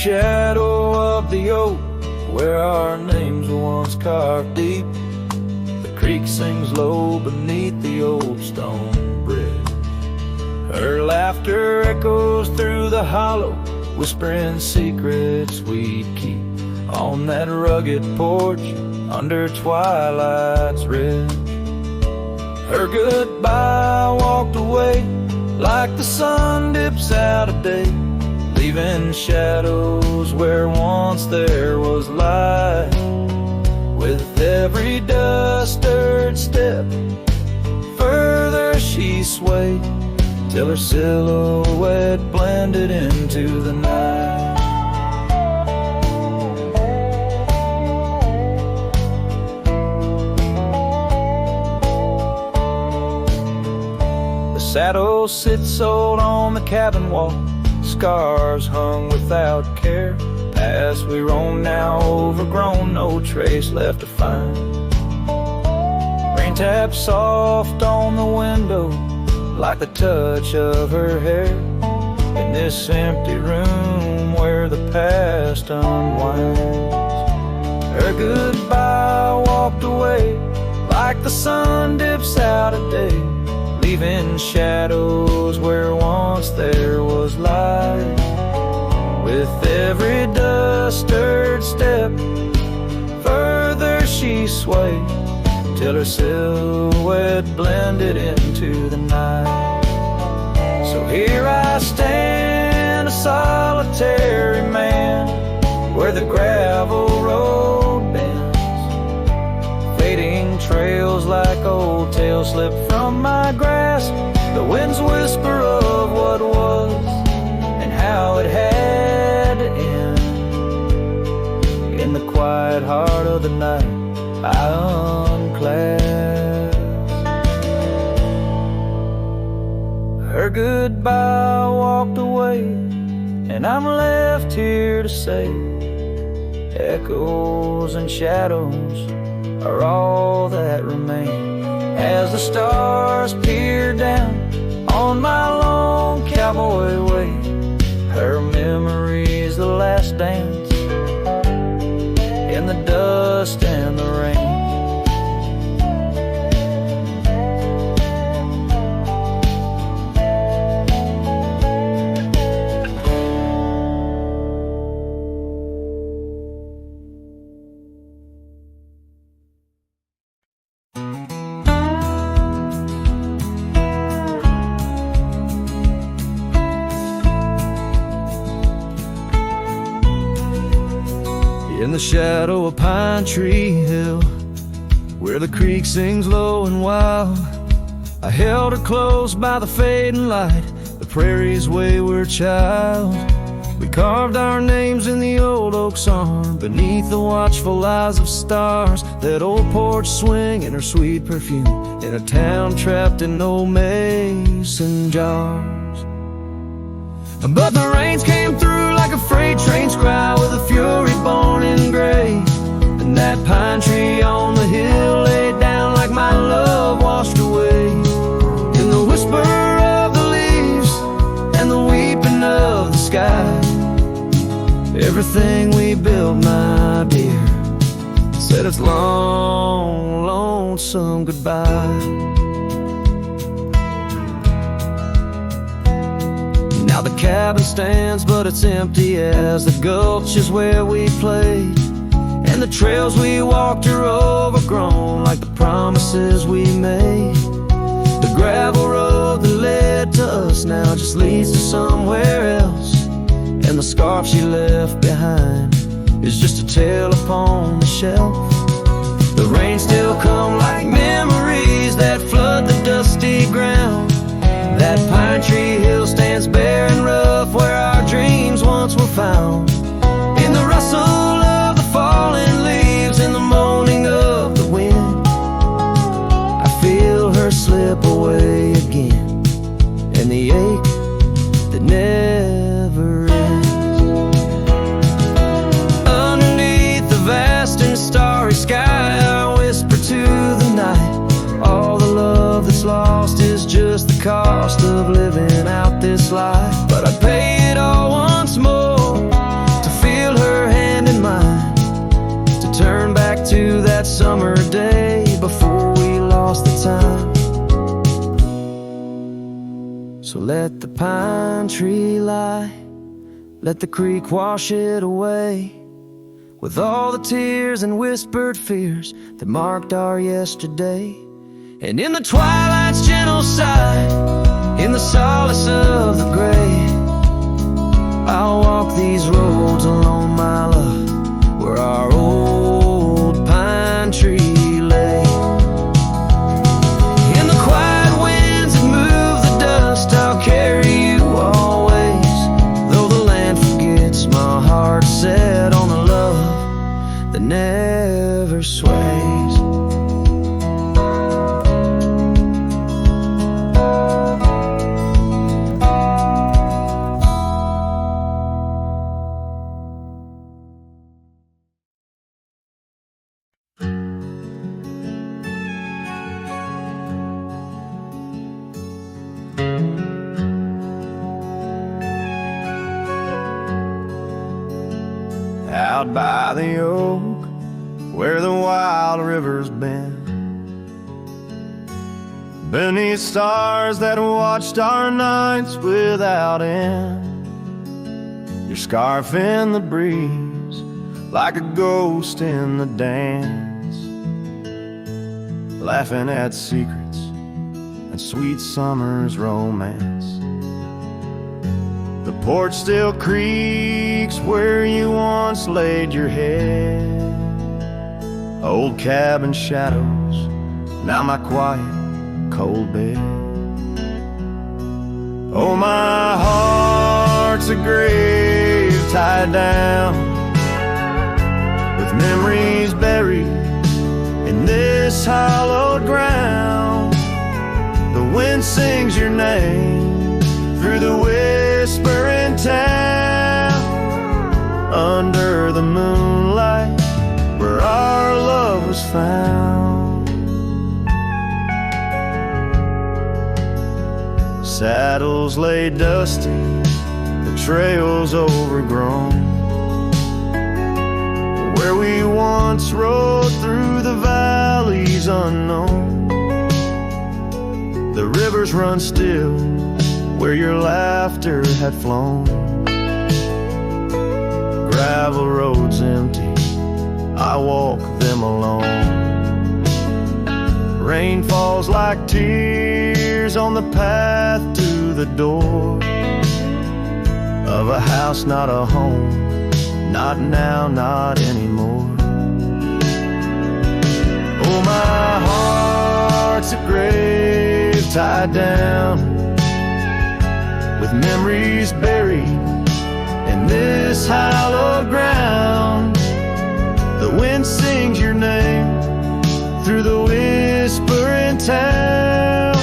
shadow of the oak where our names were once carved deep, the creek sings low beneath the old stone bridge. Her laughter echoes through the hollow, whispering secrets we'd keep on that rugged porch under twilight's red. Her goodbye walked away like the sun dips out of day, leaving shadows where once there was light. With every dust-stirred step, further she swayed, till her silhouette blended into the night. The saddle sits old on the cabin wall, scars hung without care. Past we roam now overgrown, no trace left to find. Rain taps soft on the window like the touch of her hair, in this empty room where the past unwinds. Her goodbye walked away like the sun dips out of day, leaving shadows where once there was light. With every dust-stirred step, further she swayed, till her silhouette blended into the night. So here I stand, a solitary man, where the gravel road bends, fading trails like old tales slip from my grasp. The wind's whisper of what was and how it had to end. In the quiet heart of the night, I unclasp. Her goodbye walked away, and I'm left here to say, echoes and shadows are all that remain, as the stars peer down on my long cowboy way. Her memory's the last dance in the dust and the rain. In the shadow of Pine Tree Hill, where the creek sings low and wild, I held her close by the fading light, the prairie's wayward child. We carved our names in the old oak's arm, beneath the watchful eyes of stars. That old porch swinging her sweet perfume, in a town trapped in old mason jars. But the rains came through like a freight train's cry, with a fury born in gray. And that pine tree on the hill laid down like my love washed away. In the whisper of the leaves and the weeping of the sky, everything we built, my dear, said its long, lonesome goodbye. Now the cabin stands, but it's empty as the gulch is where we played. And the trails we walked are overgrown like the promises we made. The gravel road that led to us now just leads to somewhere else. And the scarf she left behind is just a tale upon the shelf. The rain still come like memories that flood the dusty ground. That pine tree hill stands bare and rough, where our dreams once were found. In the rustle of the falling leaves, in the moaning of the wind, I feel her slip away again, and the ache that never ends. Underneath the vast and starry sky, I whisper to the night, all the love that's lost is just the cost of living out this life. But I'd pay it all once more to to that summer day before we lost the time. So let the pine tree lie, let the creek wash it away, with all the tears and whispered fears that marked our yesterday. And in the twilight's gentle sigh, in the solace of the gray, I'll walk these roads alone, my love, where our old pine tree lay. In the quiet winds that move the dust, I'll carry you always, though the land forgets, my heart set on the love that never sways. Out by the oak, where the wild river's been, beneath stars that watched our nights without end, your scarf in the breeze, like a ghost in the dance, laughing at secrets and sweet summer's romance. The porch still creaks where you once laid your head, old cabin shadows, now my quiet, cold bed. Oh, my heart's a grave tied down, with memories buried in this hallowed ground. The wind sings your name through the whispering town, under the moonlight where our love was found. Saddles lay dusty, the trails overgrown, where we once rode through the valleys unknown. The rivers run still where your laughter had flown. Gravel roads empty, I walk them alone. Rain falls like tears on the path to the door of a house, not a home, not now, not anymore. Oh, my heart's a grave tied down, with memories buried in this hallowed ground. The wind sings your name through the whispering town,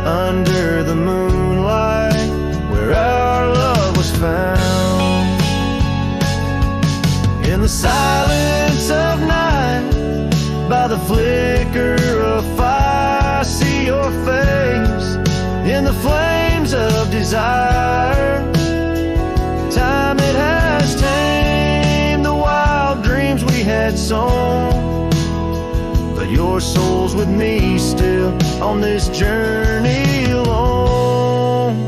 under the moonlight where our love was found. In the silence of night, by the flicker of fire, I see your face in the flames of desire. Time, it has tamed the wild dreams we had sown, but your soul's with me still on this journey alone.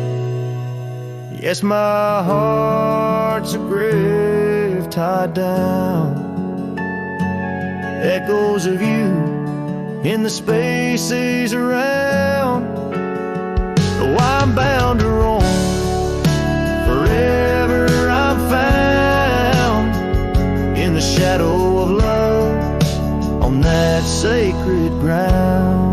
Yes, my heart's a grave tied down, echoes of you in the spaces around. Oh, I'm bound to roam, forever I'm found in the shadow of love on that sacred ground.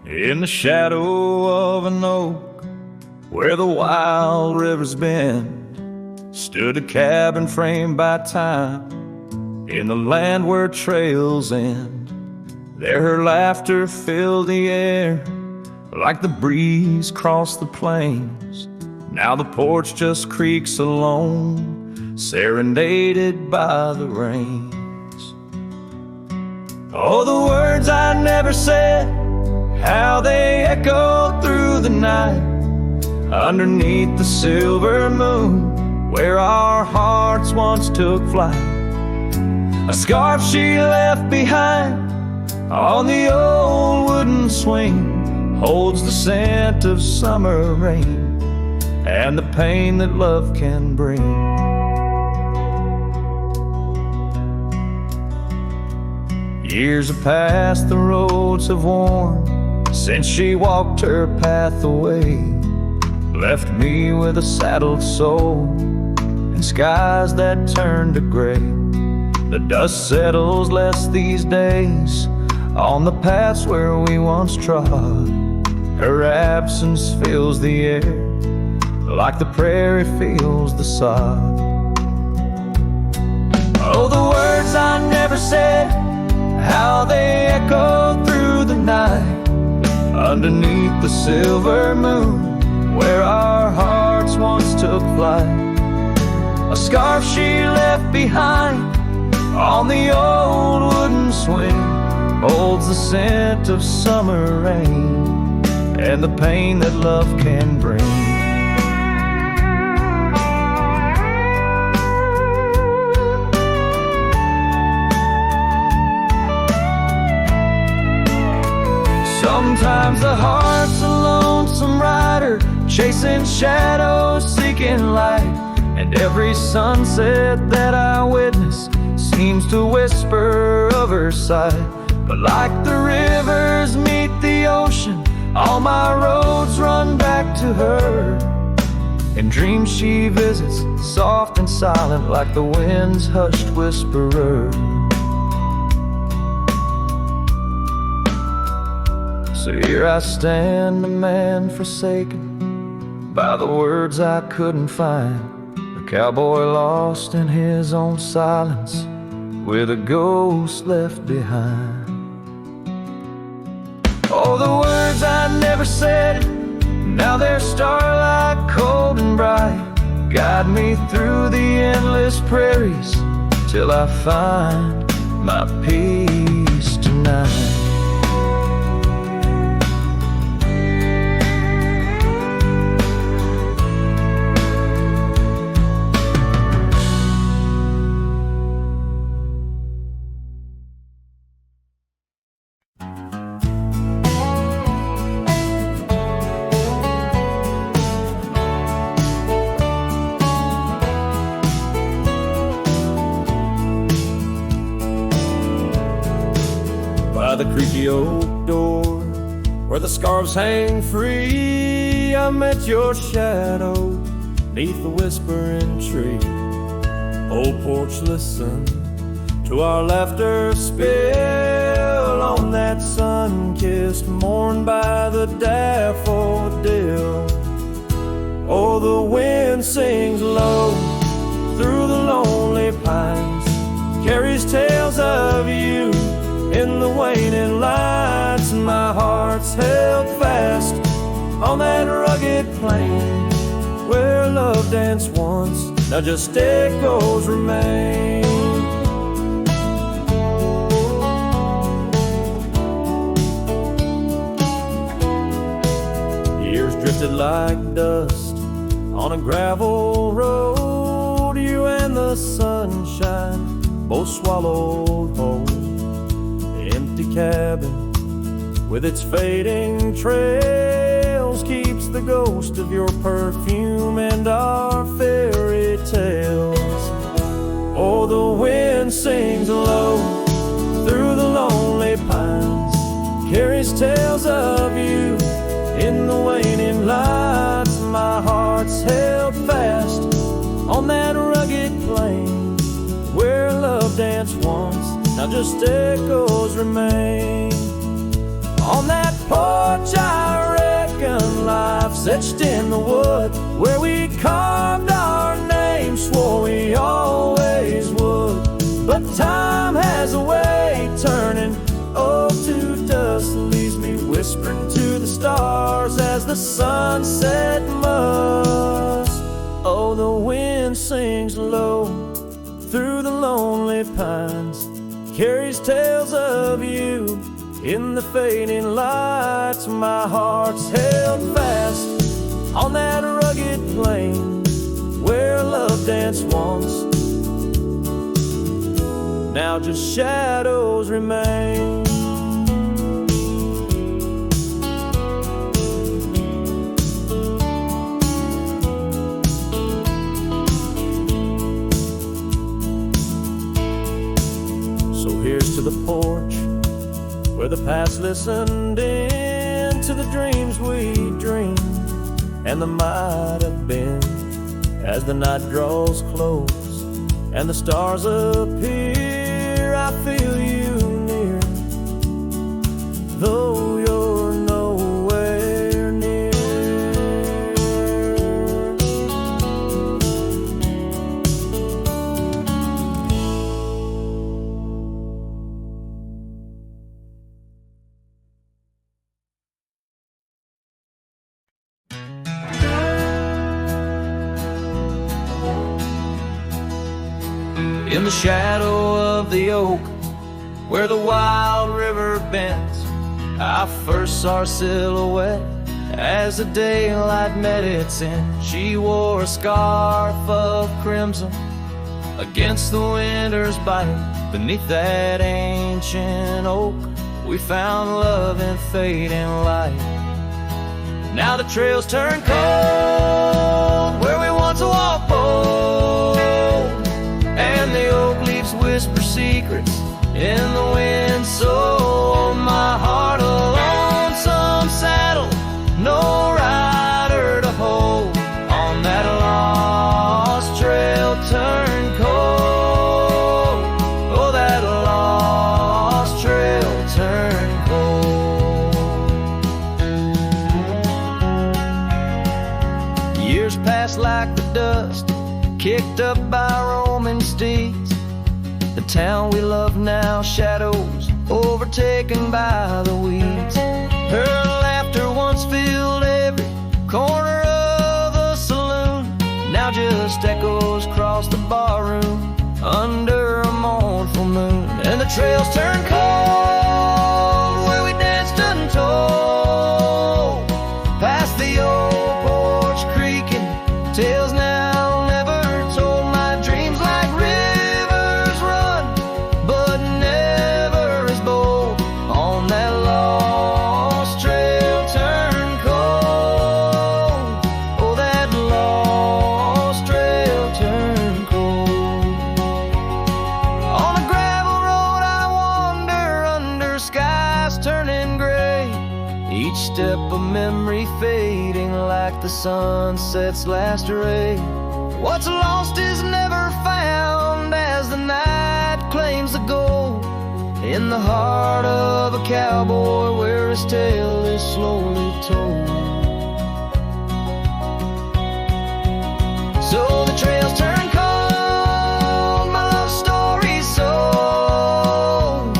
In the shadow of an oak, where the wild rivers bend, stood a cabin framed by time, in the land where trails end. There her laughter filled the air, like the breeze crossed the plains. Now the porch just creaks alone, serenaded by the rains. Oh, the words I never said, how they echoed through the night, underneath the silver moon, where our hearts once took flight. A scarf she left behind on the old wooden swing holds the scent of summer rain and the pain that love can bring. Years have passed, the roads have worn since she walked her path away, left me with a saddled soul and skies that turn to gray. The dust settles less these days on the paths where we once trod. Her absence fills the air like the prairie feels the sod. Oh, the words I never said, how they echoed through the night, underneath the silver moon, where our hearts once took flight. A scarf she left behind on the old wooden swing holds the scent of summer rain and the pain that love can bring. Sometimes the heart's a lonesome rider, chasing shadows, seeking light, and every sunset that I witness seems to whisper of her sight. But like the rivers meet the ocean, all my roads run back to her. In dreams she visits, soft and silent, like the wind's hushed whisperer. So here I stand, a man forsaken by the words I couldn't find, a cowboy lost in his own silence, with a ghost left behind. Oh, the words I never said, now they're starlight cold and bright, guide me through the endless prairies till I find my peace tonight. The creaky oak door where the scarves hang free, I met your shadow neath the whispering tree. Old porch, listen to our laughter spill on that sun-kissed morn by the daffodil. Oh, the wind sings low through the lonely pines, carries tales of you in the waning lights, and my heart's held fast on that rugged plain where love danced once, now just echoes remain. Years drifted like dust on a gravel road, you and the sunshine both swallowed whole. Empty cabin with its fading trails keeps the ghost of your perfume and our fairy tales. Oh, the wind sings low through the lonely pines, carries tales of you in the waning lights. My heart's held fast on that rugged plain where love danced once, now just echoes remain. On that porch I reckon life's etched in the wood, where we carved our names, swore we always would. But time has a way turning old to dust, leaves me whispering to the stars. the sunset must. Oh, the wind sings low through the lonely pines, carries tales of you in the fading lights. My heart's held fast on that rugged plain where love danced once. Now just shadows remain. So here's to the porch where the past listened in to the dreams we dreamed and the might have been. As the night draws close and the stars appear, I feel you near, though you're nowhere near. In the shadow of the oak, where the wild river bends, I first saw her silhouette as the daylight met its end. She wore a scarf of crimson against the winter's bite. Beneath that ancient oak, we found love in fading light. Now the trails turn cold where we once walked bold, and the oak leaves whisper secrets in the wind. So my heart, a lonesome saddle, no rider to hold. On that lost trail turn cold. Oh, that lost trail turn cold. Years pass like the dust kicked up by roaming steeds. The town we love now shadows overtaken by the weeds. Her laughter once filled every corner of the saloon, now just echoes across the barroom under a mournful moon. And the trails turn cold where we danced untold, past the old porch creaking, tales now never told. My dreams like rivers run, but never as bold. On that lost trail turn cold. Oh, that lost trail turn cold. On a gravel road I wander under skies turning gray, each step a memory fading like the sunset's last ray. What's lost is never found as the night claims the gold in the heart of a cowboy where his tale is slowly told. So the trails turn cold, my love story's sold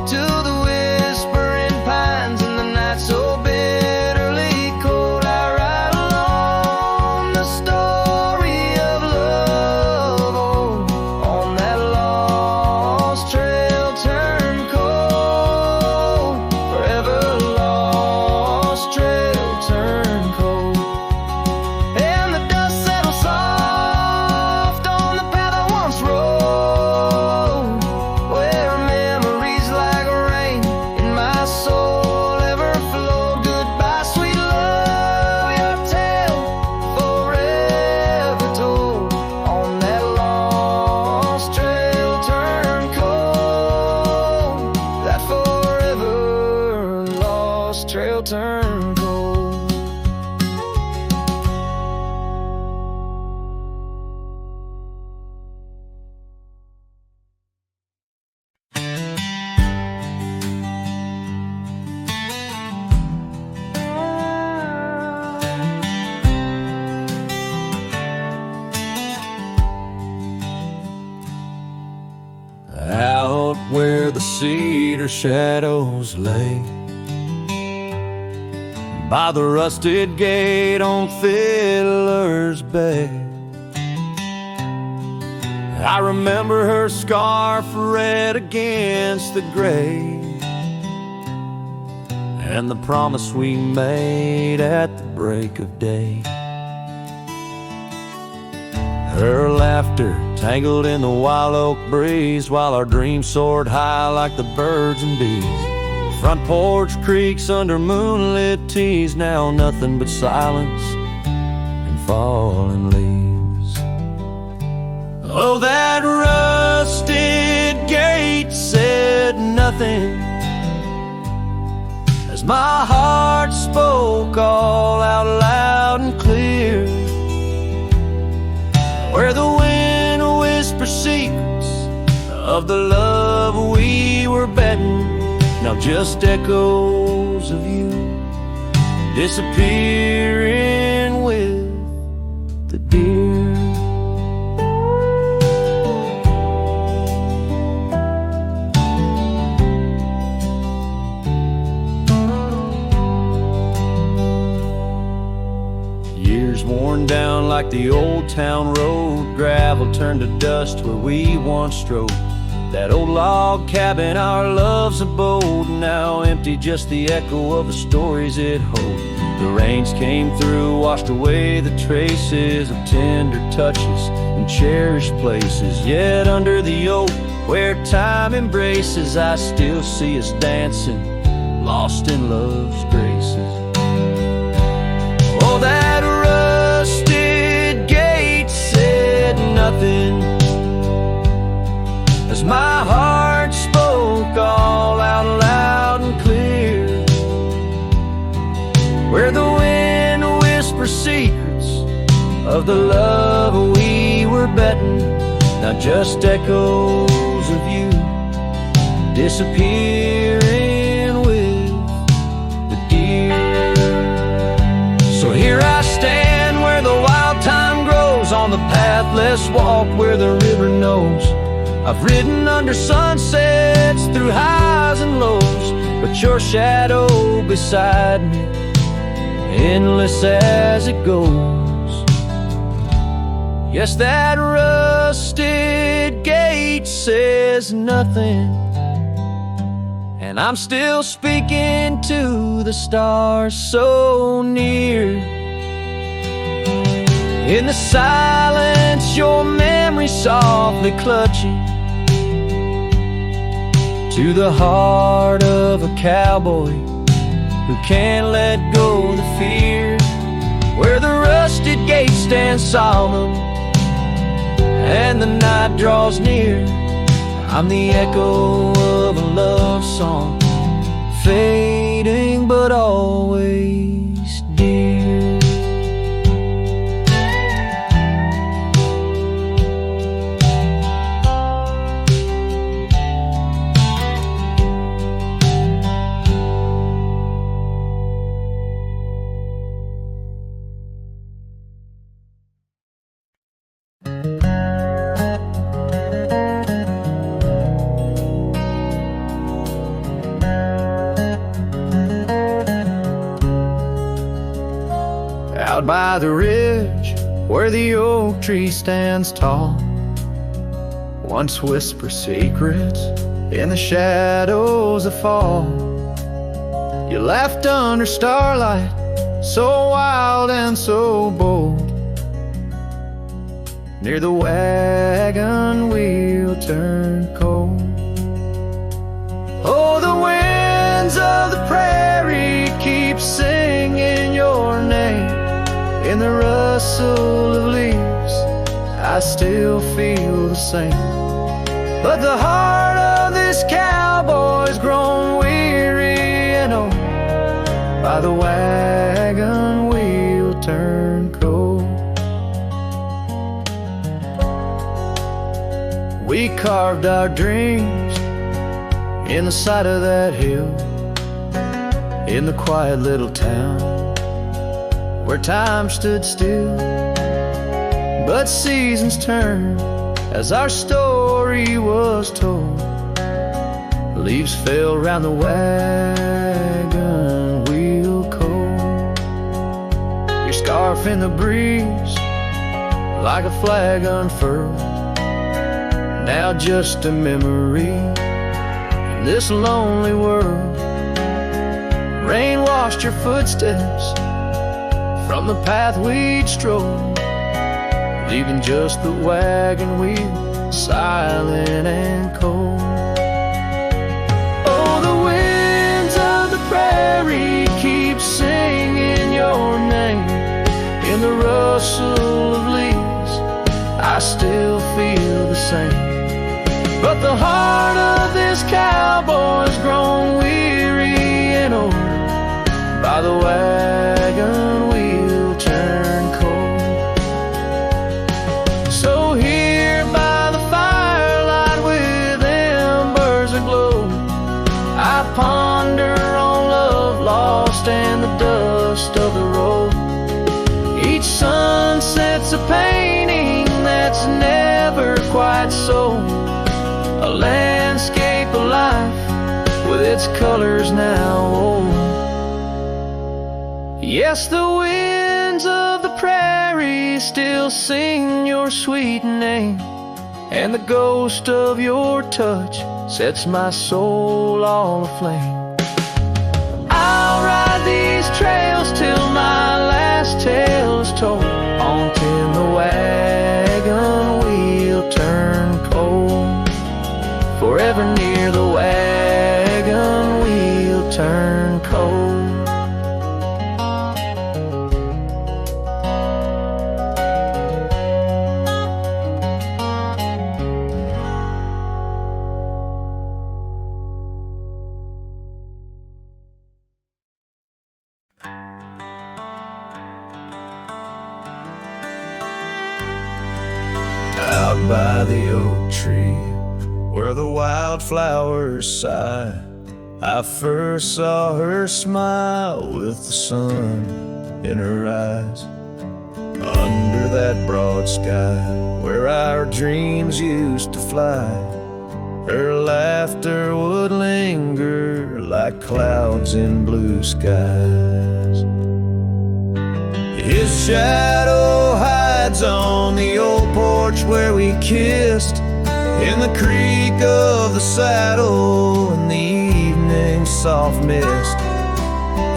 to the whispering pines in the night so bitterly cold. I ride along the story of love, oh, on that lost trail turn cold, forever lost trail turn cold. And the dust settles soft on the path I once rode, where memories like rain in my soul ever flowed. Goodbye, sweet love, your tale forever told. On that lost trail turn cold, that forever lost trail turn cold. Out where the cedar shadows lay, by the rusted gate on Fiddler's Bay. I remember her scarf red against the gray, and the promise we made at the break of day. Her laughter tangled in the wild oak breeze, while our dreams soared high like the birds and bees. Front porch creaks under moonlit teas, now nothing but silence and falling leaves. Oh, that rusted gate said nothing as my heart spoke all out loud and clear, where the wind whispers secrets of the love we were betting. Now just echoes of you disappearing with the deer. Years worn down like the old town road, gravel turned to dust where we once strode. That old log cabin, our love's abode, now empty, just the echo of the stories it holds. The rains came through, washed away the traces of tender touches and cherished places. Yet under the oak, where time embraces, I still see us dancing, lost in love's graces. Oh, that rusted gate said nothing as my heart spoke all out loud and clear, where the wind whispers secrets of the love we were betting. Now just echoes of you disappearing with the deer. So here I stand where the wild thyme grows, on the path less walked where the river knows. I've ridden under sunsets through highs and lows, but your shadow beside me, endless as it goes. Yes, that rusted gate says nothing, and I'm still speaking to the stars so near. In the silence, your memory softly clutching to the heart of a cowboy who can't let go of the fear, where the rusted gate stands solemn and the night draws near. I'm the echo of a love song, fading but always dear. Out by the ridge where the oak tree stands tall, once whisper secrets in the shadows that fall. You laughed under starlight, so wild and so bold. Near the wagon wheel turned cold. Oh, the winds of the prairie keep singing your name. In the rustle of leaves, I still feel the same. But the heart of this cowboy's grown weary and old by the wagon wheel turned cold. We carved our dreams in the side of that hill, in the quiet little town where time stood still, but seasons turned as our story was told. Leaves fell round the wagon wheel cold. scarf in the breeze, like a flag unfurled, now just a memory in this lonely world. Rain washed your footsteps from the path we'd strolled, leaving just the wagon wheel silent and cold. Oh, the winds of the prairie keep singing your name. In the rustle of leaves, I still feel the same. But the heart of this cowboy's grown weary and old by the wagon wheel turned cold. So here by the firelight with embers aglow, I ponder on love lost and the dust of the road. Each sunset's a painting that's never quite sold, a landscape of life with its colors now old. Yes, the winds of the prairie still sing your sweet name, and the ghost of your touch sets my soul all aflame. I'll ride these trails till my last tale is told, on till the wagon wheel turn cold. Forever near the wagon wheel turn cold. Out by the oak tree, where the wildflowers sigh, I first saw her smile with the sun in her eyes. Under that broad sky, where our dreams used to fly, her laughter would linger like clouds in blue skies. His shadow hides on the old porch where we kissed, in the creak of the saddle and the evening's soft mist.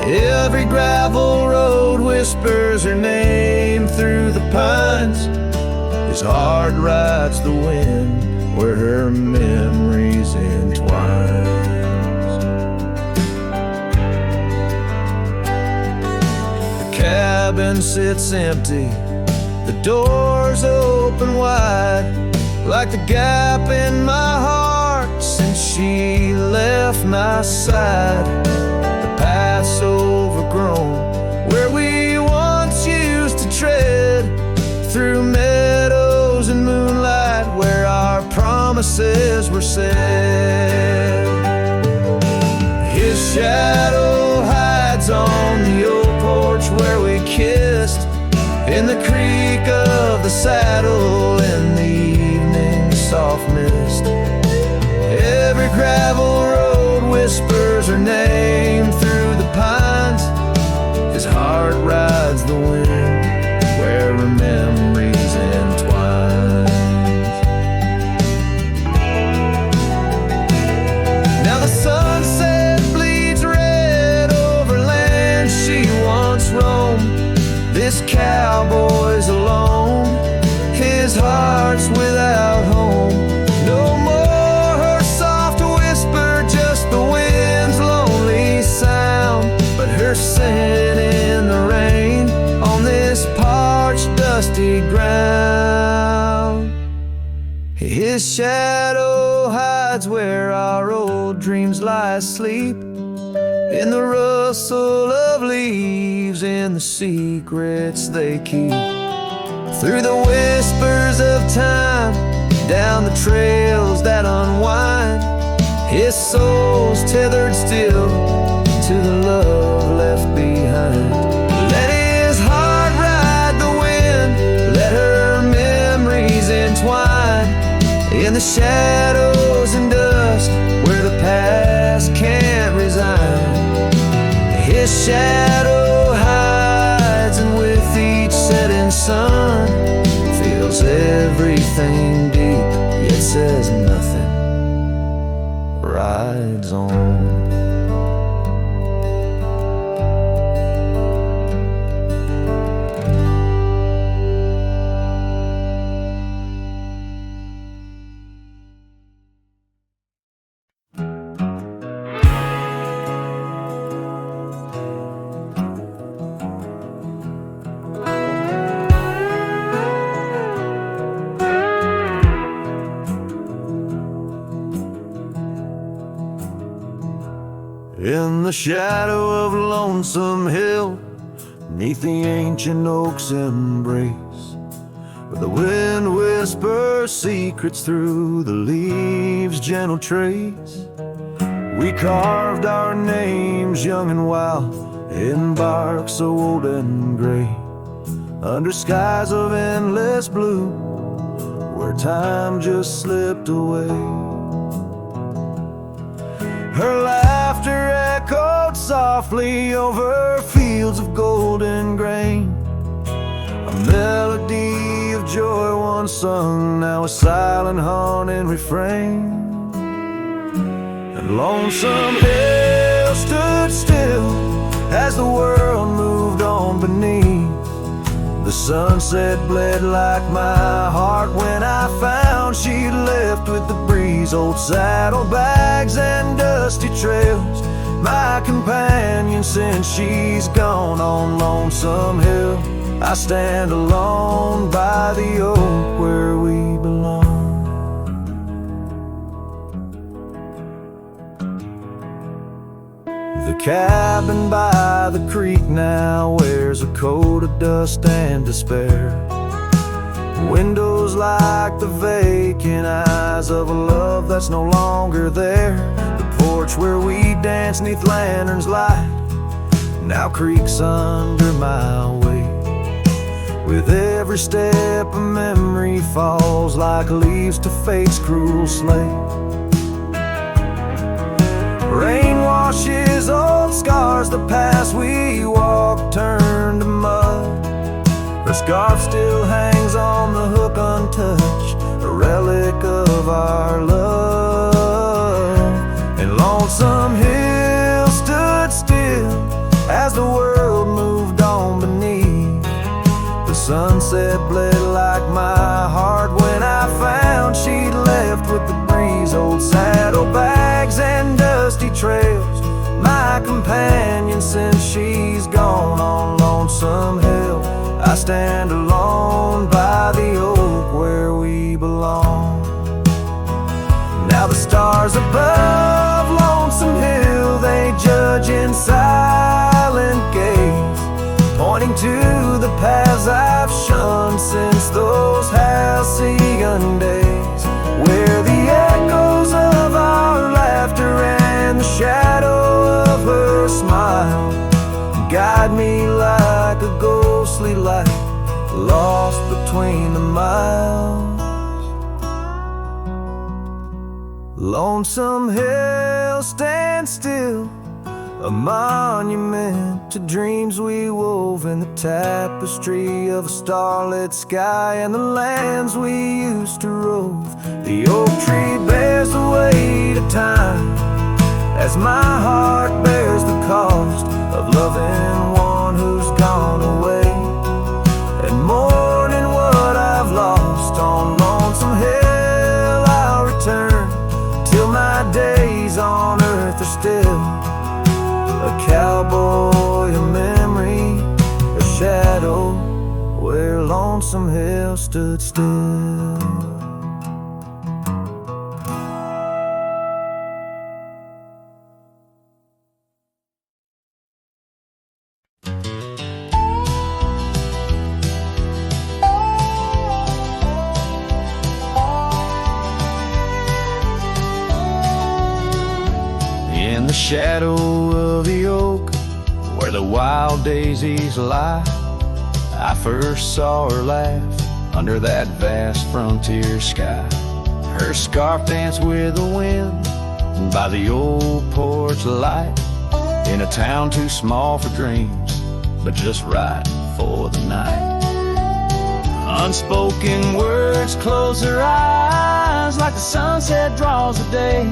Every gravel road whispers her name through the pines. His heart rides the wind where her memories entwine. Cabin sits empty, the doors open wide, like the gap in my heart since she left my side. The path's overgrown, where we once used to tread, through meadows and moonlight, where our promises were said. His shadow hides on the old porch where we kissed, in the creak of the saddle and the evening's soft mist. Every gravel road whispers her name through the pines. His heart rides the wind where her memories entwine. Now the sunset bleeds red over land she once roamed. This cowboy's alone, his heart's without home. No more her soft whisper, just the wind's lonely sound, but her scent in the rain on this parched, dusty ground. His shadow hides where our old dreams lie asleep, in the rustle of leaves, in the secrets they keep. Through the whispers of time, down the trails that unwind, his soul's tethered still to the love left behind. Let his heart ride the wind, let her memories entwine, in the shadows and dust where the past can't resign. His shadow hides, and with each everything deep, yet says nothing, rides on. In the shadow of Lonesome Hill, 'neath the ancient oak's embrace, where the wind whispers secrets through the leaves' gentle trace, we carved our names young and wild in bark so old and gray, under skies of endless blue, where time just slipped away. Her laughter echoed softly over fields of golden grain, a melody of joy once sung, now a silent haunting refrain. And Lonesome Hill stood still as the world moved on beneath. The sunset bled like my heart when I found she'd left with the breeze. Old saddlebags and dusty trails, my companion since she's gone. On Lonesome Hill I stand alone by the oak where we belong. The cabin by the creek now wears a coat of dust and despair. Windows like the vacant eyes of a love that's no longer there. The porch where we dance 'neath lanterns light now creaks under my weight. With every step a memory falls like leaves to fate's cruel slate. Rain washes old scars, the past we walked turned to mud. Her scarf still hangs on the hook untouched, a relic of our love. And Lonesome Hill stood still as the world moved on beneath. The sunset bled like my heart when I found she'd left with the breeze. Old saddlebags and dusty trails, my companion since she's gone. On Lonesome Hill I stand alone by the oak where we belong. Now the stars above Lonesome Hill, they judge in silent gaze, pointing to the paths I've shunned since those halcyon days, where the echoes of our laughter and the shadow of her smile guide me like a ghostly light lost between the miles. Lonesome Hill stands still, a monument to dreams we wove in the tapestry of a starlit sky and the lands we used to rove. The oak tree bears the weight of time as my heart bears the cost of loving one who's gone away, and mourning what I've lost. On Lonesome Hill I'll return till my days on earth are still a cowboy, a memory, a shadow where Lonesome Hill stood still. In the shadow of the oak, where the wild daisies lie, I first saw her laugh under that vast frontier sky. Her scarf danced with the wind by the old porch light, in a town too small for dreams, but just right for the night. Unspoken words close her eyes like the sunset draws the day.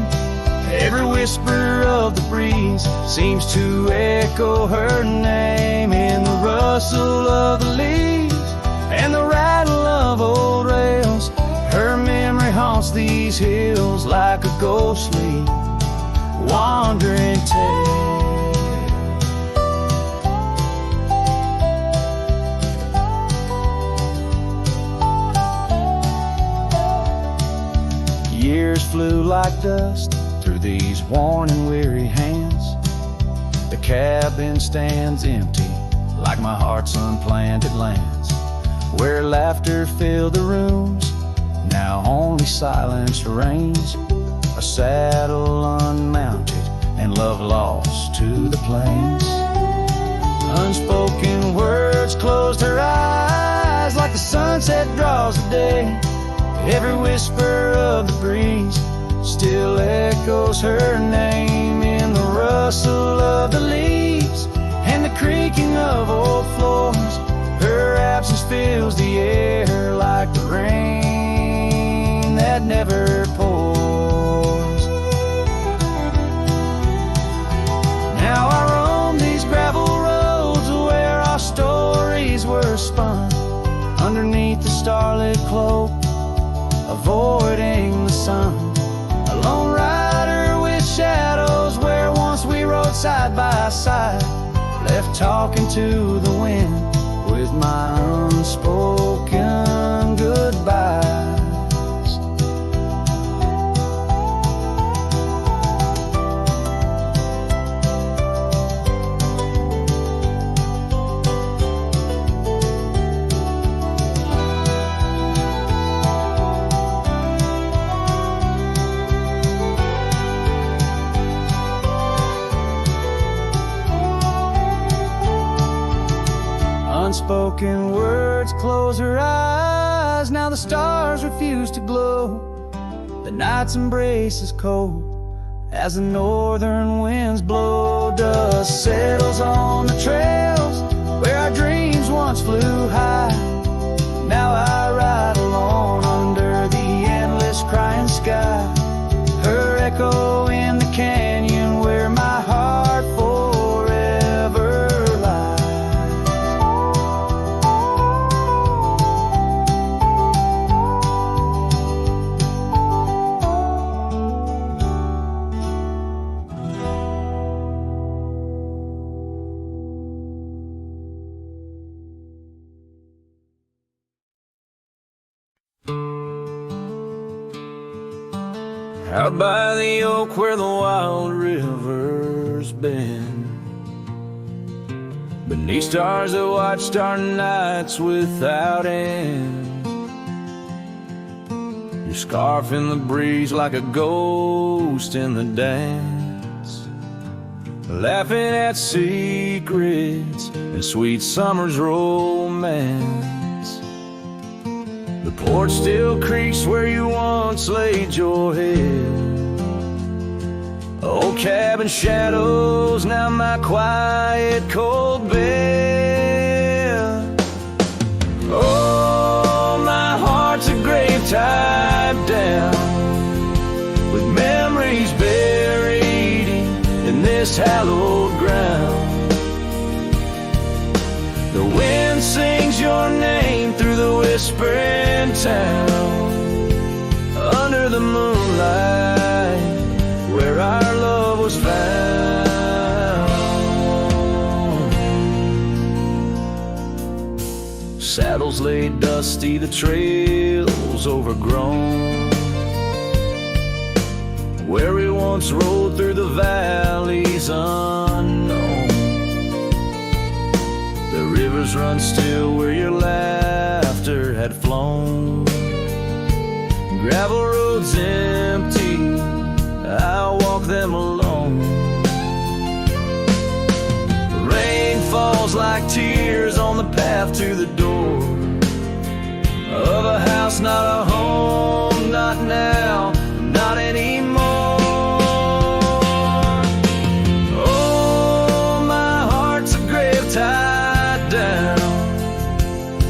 Every whisper of the breeze seems to echo her name in the rustle of the leaves and the rattle of old rails. Her memory haunts these hills like a ghostly, wandering tale. Years flew like dust through these worn and weary hands. The cabin stands empty like my heart's unplanted lands, where laughter filled the rooms, now only silence reigns. A saddle unmounted and love lost to the plains. Unspoken words closed her eyes like the sunset draws the day. Every whisper of the breeze still echoes her name in the rustle of the leaves and the creaking of old floors. Her absence fills the air like the rain that never pours. Now I roam these gravel roads where our stories were spun, underneath the starlit cloak, avoiding the sun. A lone rider with shadows where once we rode side by side, left talking to the wind with my unspoken goodbyes. Unspoken words close her eyes. Now the stars refuse to glow. The night's embrace is cold as the northern winds blow. Dust settles on the trails where our dreams once flew high. Now I ride alone under the endless crying sky. Her echo in the canyon where my heart forever lies. Out by the oak where the wild river's been, beneath stars that watched our nights without end. Your scarf in the breeze like a ghost in the dance, laughing at secrets and sweet summer's romance. The porch still creaks where you once laid your head. Old cabin shadows, now my quiet cold bed. Oh, my heart's a grave tied down, with memories buried in this hallowed ground. The wind sings your name through the whispering town, under the moonlight where our love was found. Saddles laid dusty, the trails overgrown, where we once rode through the valleys unknown. The rivers run still where your laughter had flown. Gravel roads empty, I'll walk them alone. Rain falls like tears on the path to the door of a house, not a home, not now, not anymore. Oh, my heart's a grave tied down,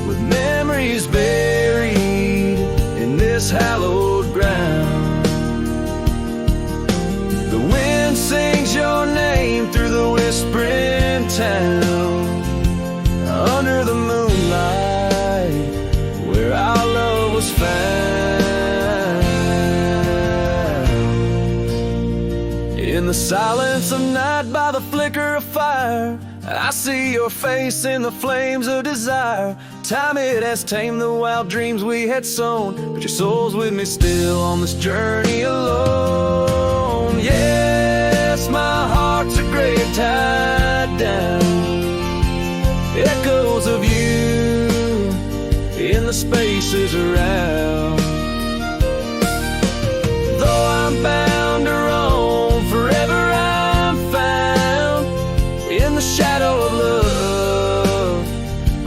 with memories buried the silence of night, by the flicker of fire, I see your face in the flames of desire. Time it has tamed the wild dreams we had sown, but your soul's with me still on this journey alone. Yes, my heart's a grave tied down, echoes of you in the spaces around. Though I'm bound to roam, forever I'm found in the shadow of love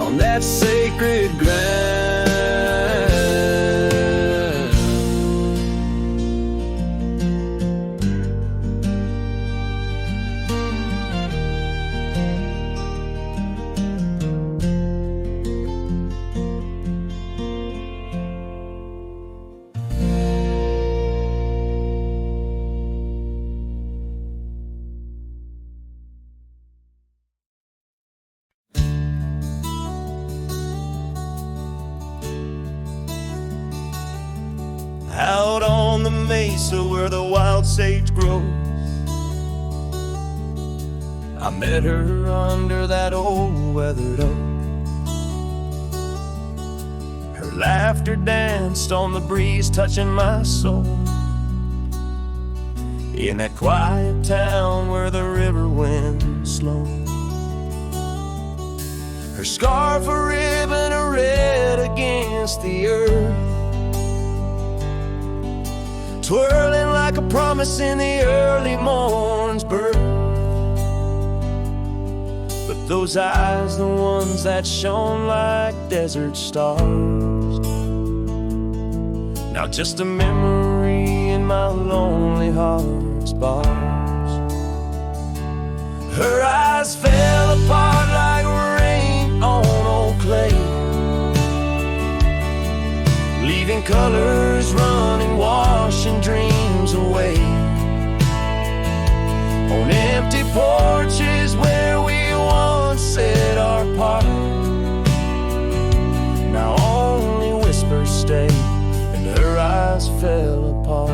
on that sacred ground. Out on the mesa where the wild sage grows, I met her under that old weathered oak. her laughter danced on the breeze, touching my soul. In that quiet town where the river winds slow, her scarf a ribbon of red against the earth, twirling like a promise in the early morn's birth. But those eyes, the ones that shone like desert stars, now just a memory in my lonely heart's bars. Her eyes fell apart like rain on old clay, leaving colors running, washing dreams away. On empty porches where we once said our part, now only whispers stay, and her eyes fell apart.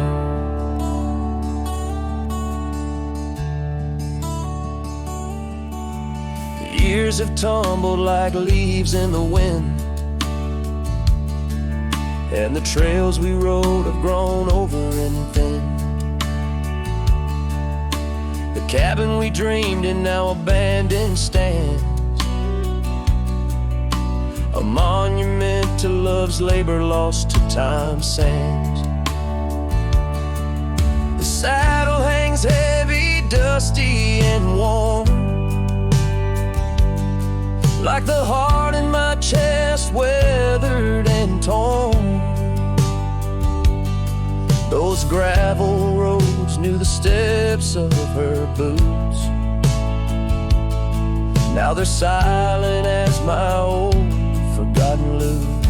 The years have tumbled like leaves in the wind, and the trails we rode have grown over and thin. The cabin we dreamed in now abandoned stands, a monument to love's labor lost to time's sands. The saddle hangs heavy, dusty and warm, like the heart in my chest, weathered and torn. Those gravel roads knew the steps of her boots, now they're silent as my old forgotten lute.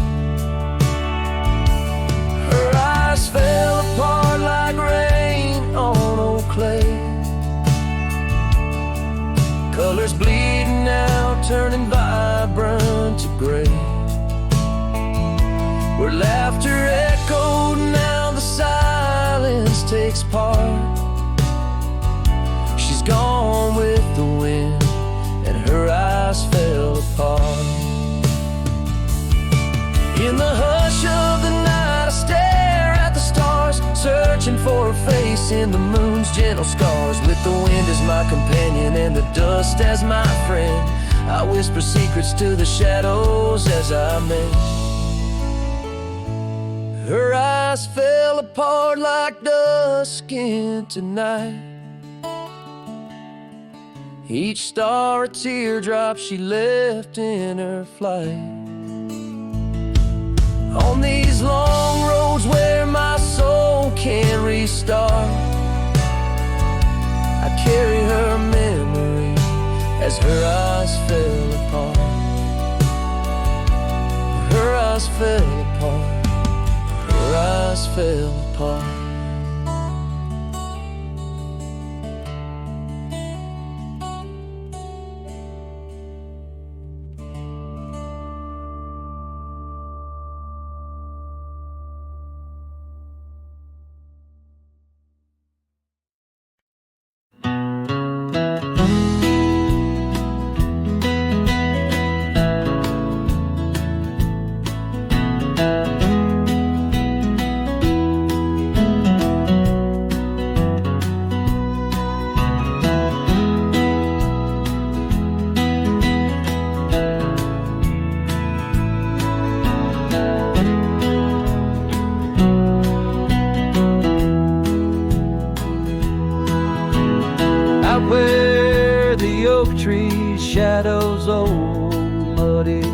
Her eyes fell apart like rain on old clay, colors bleeding out, turning vibrant to gray. Where laughter echoed, now the silence takes part. She's gone with the wind, and her eyes fell apart. In the hush of the night, I stare at the stars, searching for her face in the moon's gentle scars. With the wind as my companion and the dust as my friend, I whisper secrets to the shadows as I mend. Her eyes fell apart like dusk into night, each star a teardrop she left in her flight. On these long roads where my soul can't restart, I carry her memory as her eyes fell apart. Her eyes fell apart. Her eyes fell apart.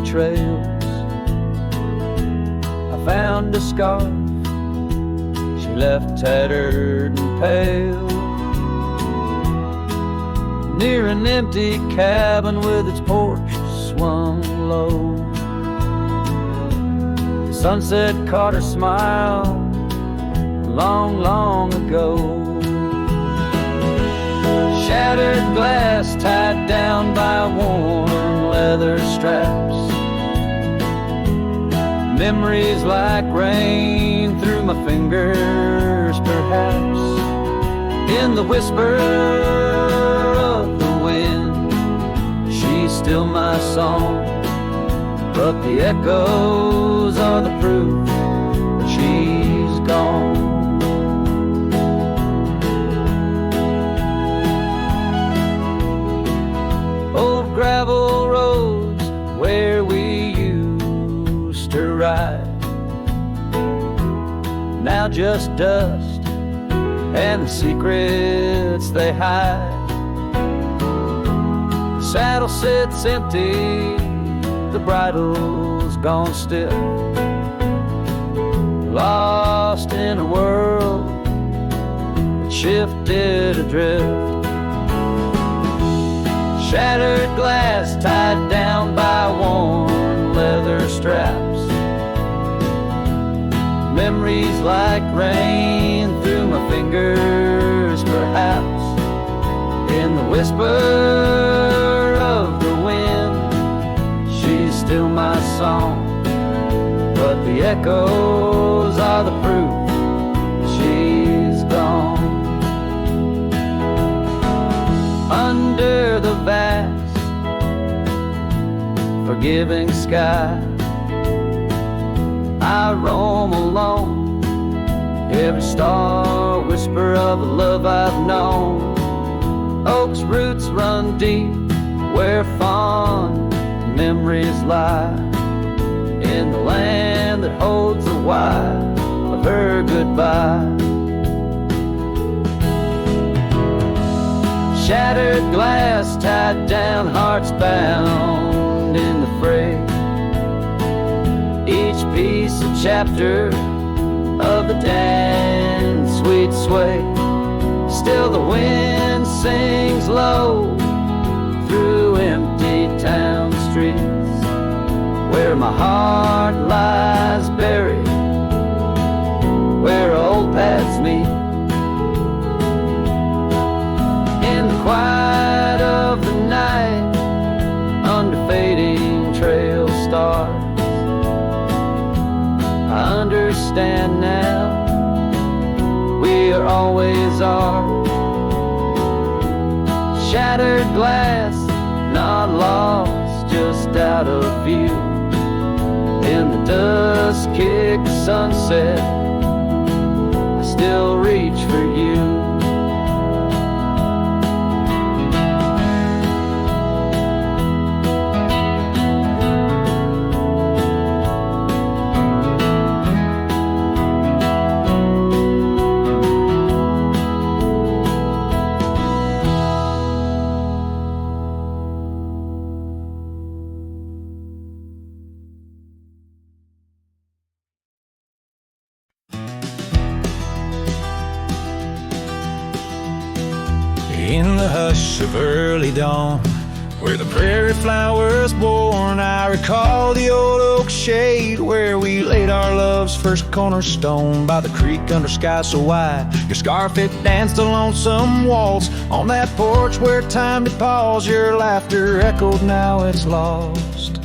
trails. I found a scarf she left tattered and pale near an empty cabin with its porch swung low. The sunset caught her smile long, long ago. Shattered glass tied down by worn leather straps. Memories like rain through my fingers, perhaps. In the whisper of the wind, she's still my song. But the echoes are the proof that she's gone. Old gravel roads where we used to ride, now just dust and the secrets they hide. The saddle sits empty, the bridle's gone still, lost in a world that shifted adrift. Shattered glass tied down by worn leather straps. Memories like rain through my fingers, perhaps. In the whisper of the wind, she's still my song. But the echoes are the proof she's gone. Under the vast, forgiving sky, I roam alone. Every star whisper of a love I've known. Oak's roots run deep where fond memories lie, in the land that holds the why of her goodbye. Shattered glass tied down, hearts bound in the fray. Each piece a chapter of the dance sweet sway. Still the wind sings low through empty town streets, where my heart lies buried, where old paths meet. In the quiet of the night, under fading trail stars, I understand now, we are always ours. Shattered glass, not lost, just out of view. In the dusk-kicked sunset, I still reach for you. In the hush of early dawn, where the prairie flowers born, I recall the old oak shade where we laid our love's first cornerstone. By the creek under sky so wide, your scarf it danced a lonesome waltz. On that porch where time did pause, your laughter echoed, now it's lost.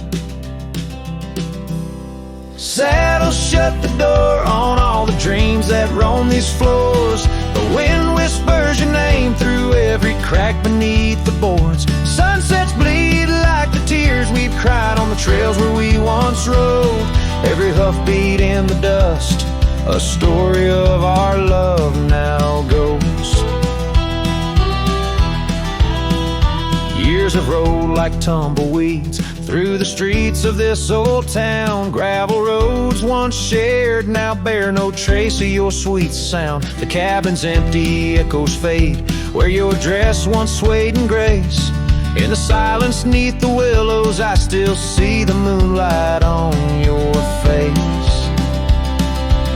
Saddle shut the door on all the dreams that roam these floors. The wind whispers your name through every crack beneath the boards. Sunsets bleed like the tears we've cried on the trails where we once rode. Every hoofbeat in the dust, a story of our love now goes. Years have rolled like tumbleweeds through the streets of this old town. Gravel roads once shared now bear no trace of your sweet sound. The cabin's empty, echoes fade where your dress once swayed in grace. In the silence neath the willows, I still see the moonlight on your face.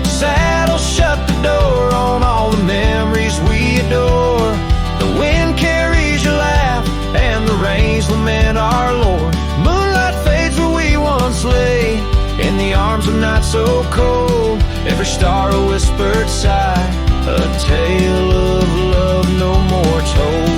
Saddle shut the door on all the memories we adore. The wind carries your laugh and the rains lament our Lord. Moonlight fades where we once lay, in the arms of night so cold. Every star a whispered sigh, a tale of love no more told.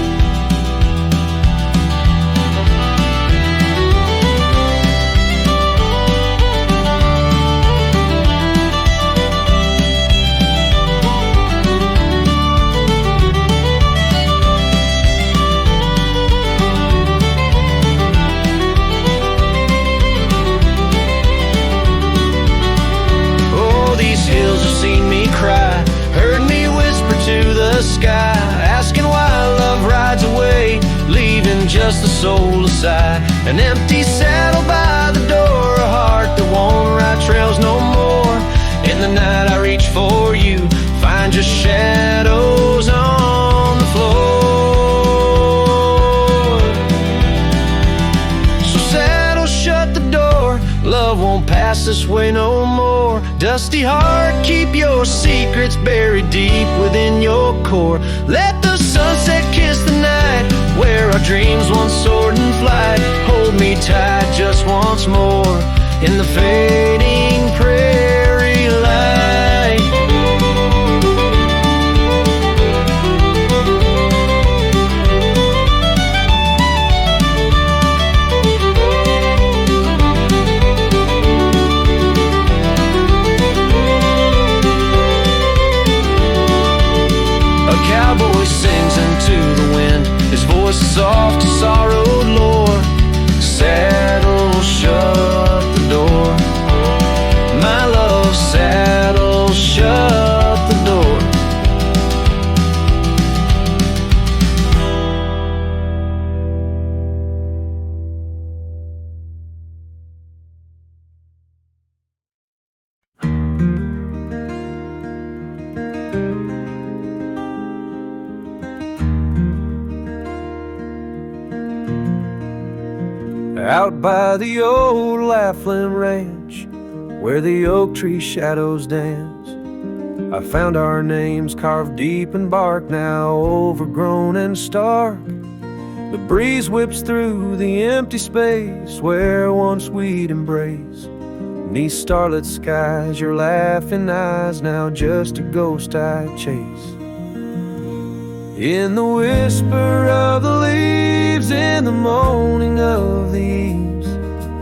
Heard me whisper to the sky, asking why love rides away, leaving just the soul aside. An empty saddle by the door, a heart that won't ride trails no more. In the night I reach for you, find just shadows on the floor. So saddle shut the door, love won't pass this way no more. Dusty heart, keep your secrets buried deep within your core. Let the sunset kiss the night, where our dreams once soared in flight. Hold me tight just once more, in the fading prairie light. Cowboy sings into the wind, his voice is soft to sorrowed lore. Saddle shut the door, my love, saddle shut the door. Out by the old Laughlin Ranch, where the oak tree shadows dance, I found our names carved deep in bark, now overgrown and stark. The breeze whips through the empty space where once we'd embrace. Beneath starlit skies, your laughing eyes, now just a ghost I chase. In the whisper of the leaves, in the moaning of the eaves,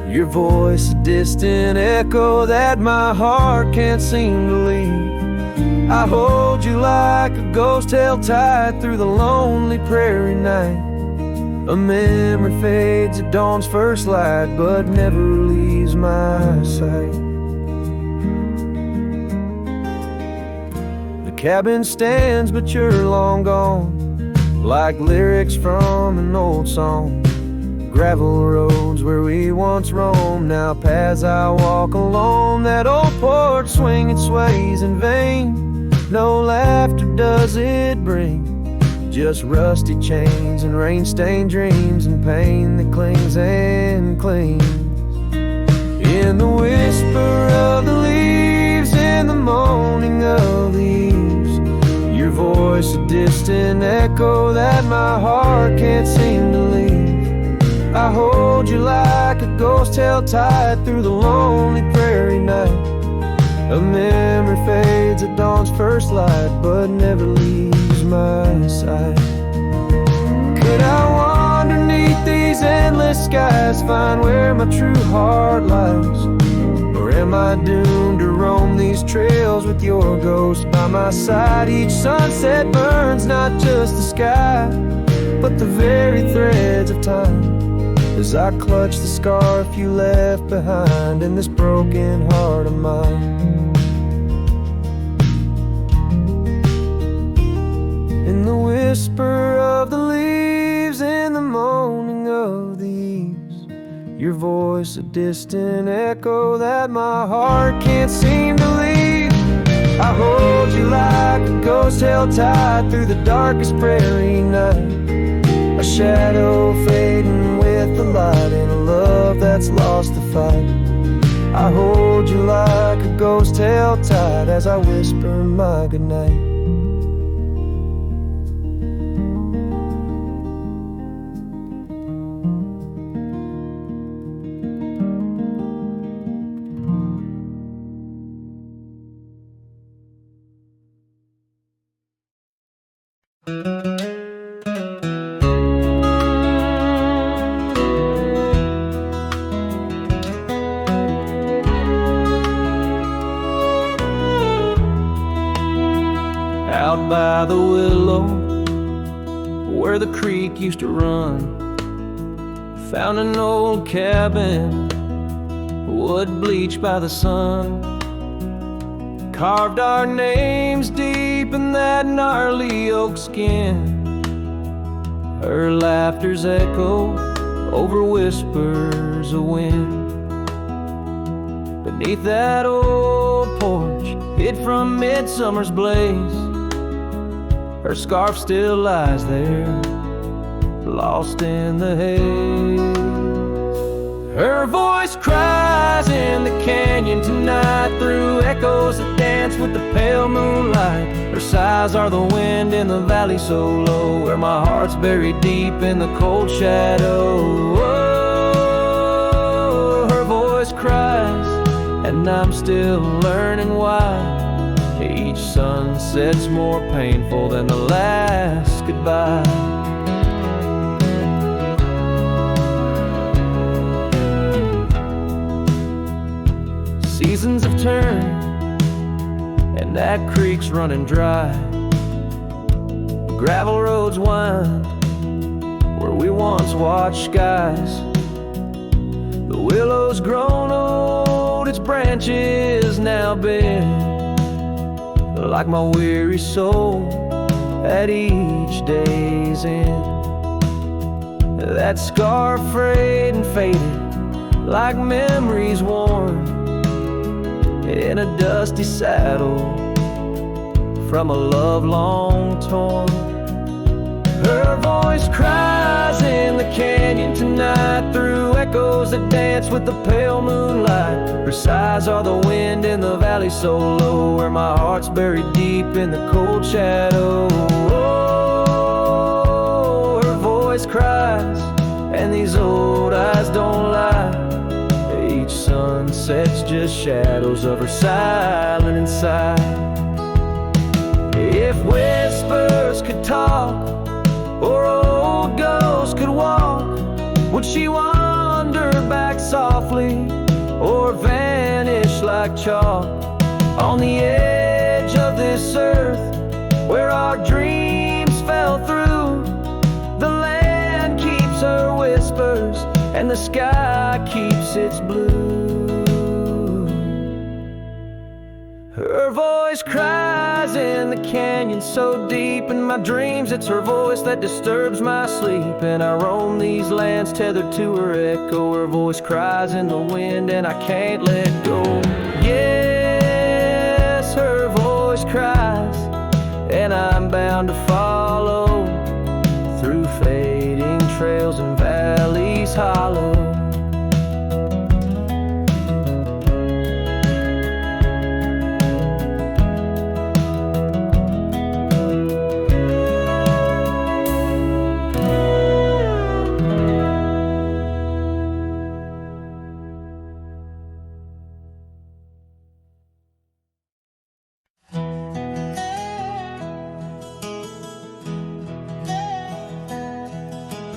your voice a distant echo that my heart can't seem to leave. I hold you like a ghost held tight through the lonely prairie night. A memory fades at dawn's first light, but never leaves my sight. The cabin stands, but you're long gone, like lyrics from an old song. Gravel roads where we once roamed, now paths I walk alone. That old porch swing, it sways in vain. No laughter does it bring, just rusty chains and rain-stained dreams and pain that clings and clings. In the whisper of the leaves, in the moaning of the eaves, your voice a distant echo that my heart can't seem to leave. I hold you like a ghost held tight through the lonely prairie night. A memory fades at dawn's first light, but never leaves my sight. Could I wander neath these endless skies, find where my true heart lies? Or am I doomed to roam these trails with your ghost by my side? Each sunset burns not just the sky, but the very threads of time, as I clutch the scarf you left behind in this broken heart of mine. In the whisper of the leaves, in the moaning of the eaves, your voice a distant echo that my heart can't seem to leave. I hold you like a ghost held tight through the darkest prairie night. A shadow fading with the light in a love that's lost the fight. I hold you like a ghost held tight as I whisper my goodnight. Out by the willow, where the creek used to run, found an old cabin, wood bleached by the sun. Carved our names deep in that gnarly oak skin. Her laughter's echo over whispers of wind. Beneath that old porch, hid from midsummer's blaze, her scarf still lies there, lost in the haze. Her voice cries in the canyon tonight, through echoes that dance with the pale moonlight. Her sighs are the wind in the valley so low, where my heart's buried deep in the cold shadow. Oh, her voice cries, and I'm still learning why. Each sunset's more painful than the last goodbye. Seasons have turned, and that creek's running dry. Gravel roads wind where we once watched skies. The willow's grown old, its branches now bend, like my weary soul at each day's end. That scar frayed and faded, like memories worn in a dusty saddle from a love long torn. Her voice cries in the canyon tonight, through echoes that dance with the pale moonlight. Her sighs are the wind in the valley so low, where my heart's buried deep in the cold shadow. Oh, her voice cries, and these old eyes don't lie. Each sunset's just shadows of her silent inside. If whispers could talk, or old ghosts could walk, would she wander back softly, or vanish like chalk on the edge of this earth where our dreams fell through? The land keeps her whispers, and the sky keeps its blue. Her voice cries in the canyon so deep in my dreams, it's her voice that disturbs my sleep. And I roam these lands tethered to her echo. Her voice cries in the wind, and I can't let go. Yes, her voice cries, and I'm bound to follow through fading trails and valleys hollow.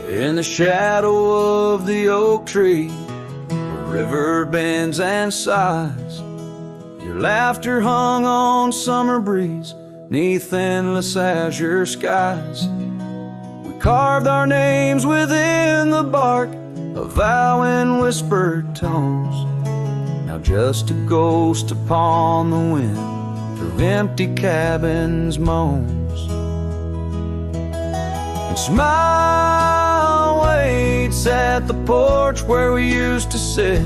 In the shadow of the oak tree, the river bends and sighs. Your laughter hung on summer breeze, 'neath endless azure skies. We carved our names within the bark, a vow in whispered tones. Now just a ghost upon the wind, through empty cabins moans. And smile waits at the porch where we used to sit.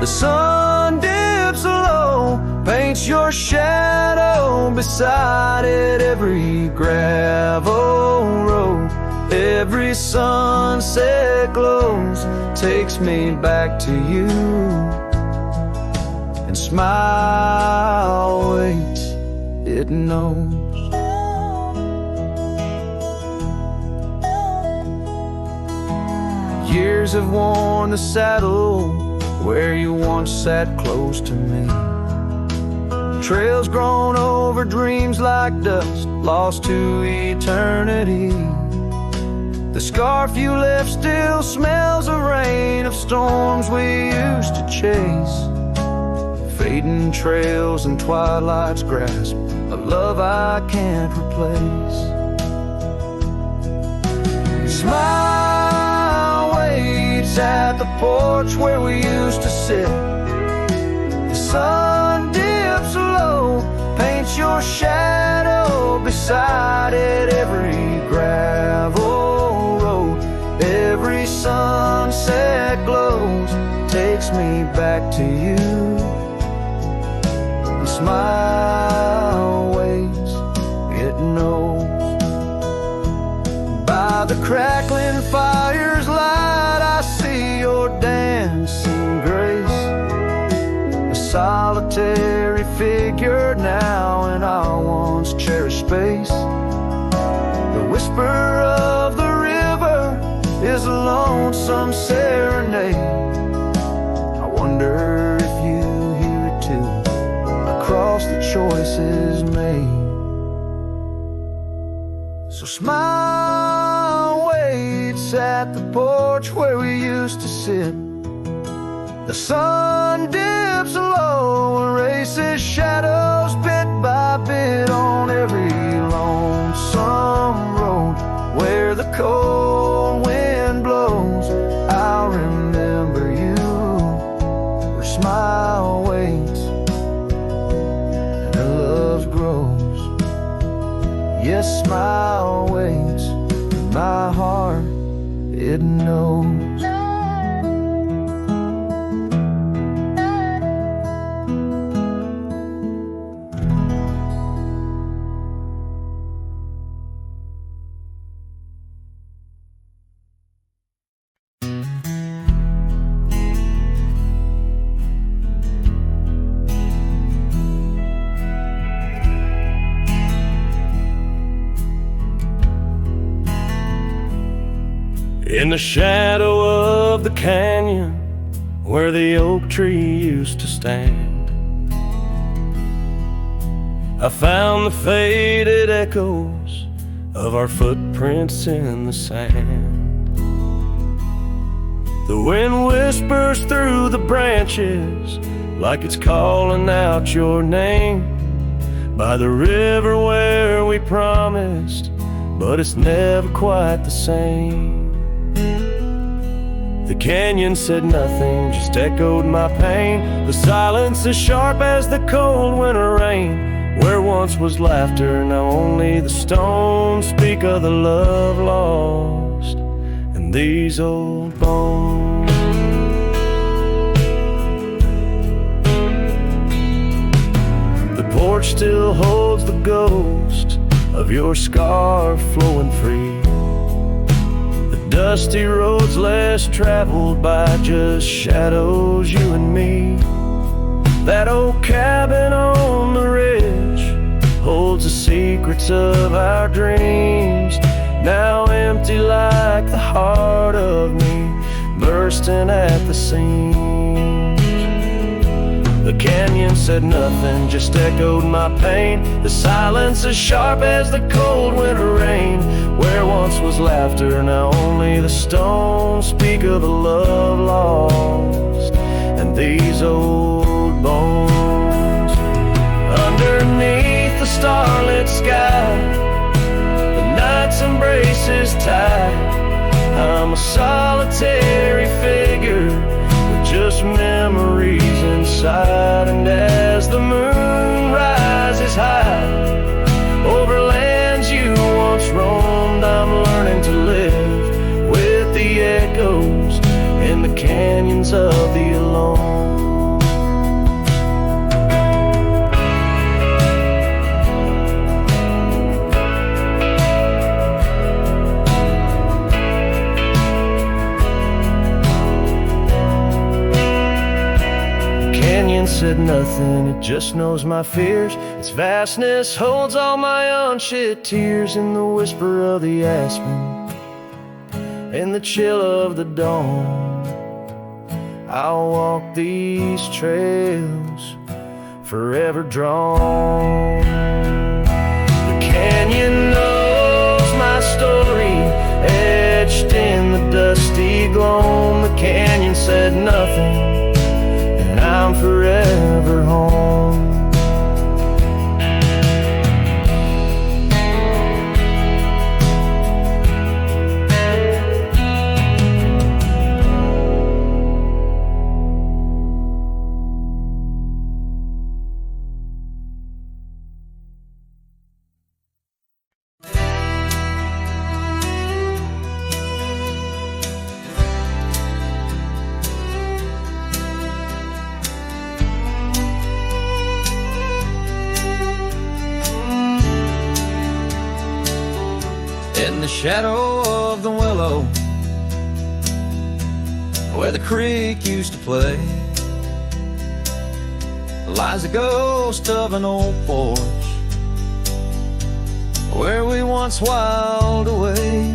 The sun dips low, paints your shadow beside it. Every gravel road, every every sunset glows, takes me back to you, and smile waits, it knows. Years have worn the saddle where you once sat close to me. Trails grown over dreams like dust, lost to eternity. The scarf you left still smells of rain, of storms we used to chase. Fading trails and twilight's grasp, a love I can't replace. Smile waits at the porch where we used to sit. The sun dips low, paints your shadow beside it. Every gravel road, every sunset glows, takes me back to you. And smile waits, it knows. By the crackling fire's light, I see your dancing grace, a solitary figure now in our once cherished space. The whisper of the river is a lonesome serenade. I wonder if you hear it too, across the choices made. So smile waits at the porch where we used to sit. The sun dips low, erases shadows bit by bit on every lonesome road. Where the cold wind blows, I'll remember you. Where smile waits and our love grows. Yes, smile waits, my heart, it knows. In the shadow of the canyon where the oak tree used to stand, I found the faded echoes of our footprints in the sand. The wind whispers through the branches like it's calling out your name. By the river where we promised, but it's never quite the same. The canyon said nothing, just echoed my pain. The silence as sharp as the cold winter rain. Where once was laughter, now only the stones speak of the love lost and these old bones. The porch still holds the ghost of your scarf flowing free. Dusty roads less traveled by, just shadows, you and me. That old cabin on the ridge holds the secrets of our dreams, now empty like the heart of me, bursting at the seams. The canyon said nothing, just echoed my pain. The silence as sharp as the cold winter rain. Where once was laughter, now only the stones speak of the love lost and these old bones. Underneath the starlit sky, the night's embrace is tight. I'm a solitary figure with just memories inside. And as the moon rises high over lands you once roamed, I'm learning to live with the echoes in the canyons of the alone. canyon said nothing, it just knows my fears. Its vastness holds all my unshed tears. In the whisper of the aspen, in the chill of the dawn, I'll walk these trails forever drawn. The canyon knows my story, etched in the dusty gloam. The canyon said nothing, and I'm forever home. In the shadow of the willow, where the creek used to play, lies a ghost of an old porch where we once whiled away.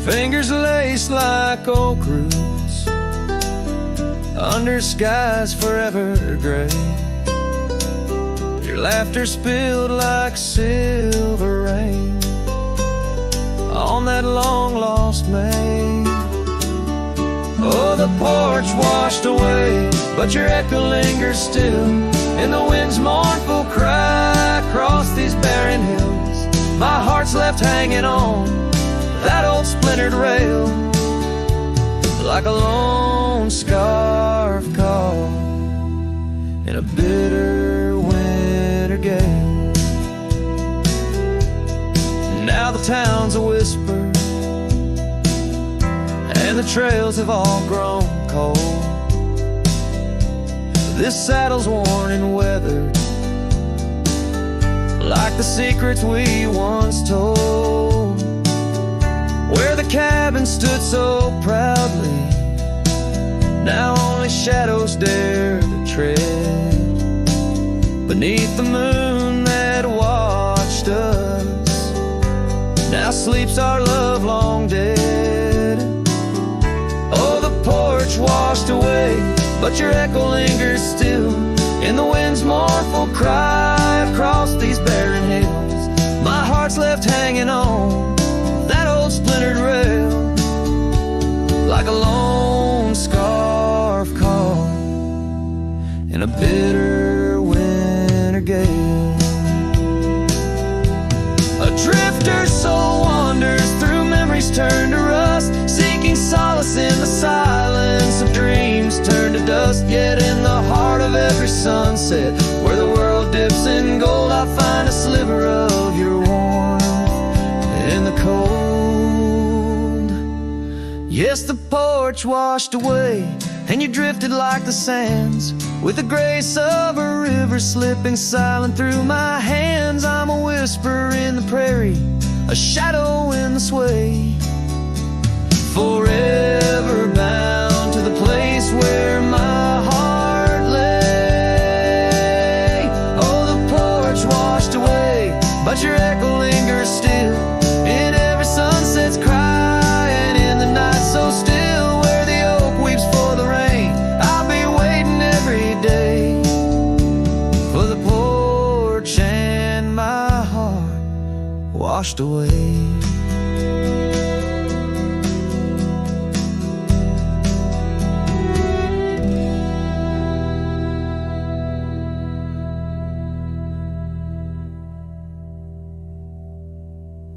Fingers laced like oak roots under skies forever gray. Your laughter spilled like silver rain on that long-lost May. Oh, the porch washed away, but your echo lingers still in the wind's mournful cry across these barren hills. My heart's left hanging on that old splintered rail like a lone scarf caught in a bitter winter gale. Now the town's a whisper, and the trails have all grown cold. This saddle's worn and weathered like the secrets we once told. Where the cabin stood so proudly, now only shadows dare to tread beneath the moon that watched us. Now sleeps our love long dead. Oh, the porch washed away, but your echo lingers still in the wind's mournful cry across these barren hills. My heart's left hanging on that old splintered rail like a lone scarf caught in a bitter winter gale. A drifter's soul wanders through memories turned to rust, seeking solace in the silence of dreams turned to dust. Yet in the heart of every sunset, where the world dips in gold, I find a sliver of your warmth in the cold. Yes, the porch washed away, and you drifted like the sands, with the grace of a river slipping silent through my hands. I'm a whisper in the prairie, a shadow in the sway, forever bound to the place where my heart lay. Oh, the porch washed away, but your echo lingers still in every sunset's cry, and in the night so still where the oak weeps for the rain. I'll be waiting every day for the porch and my heart washed away.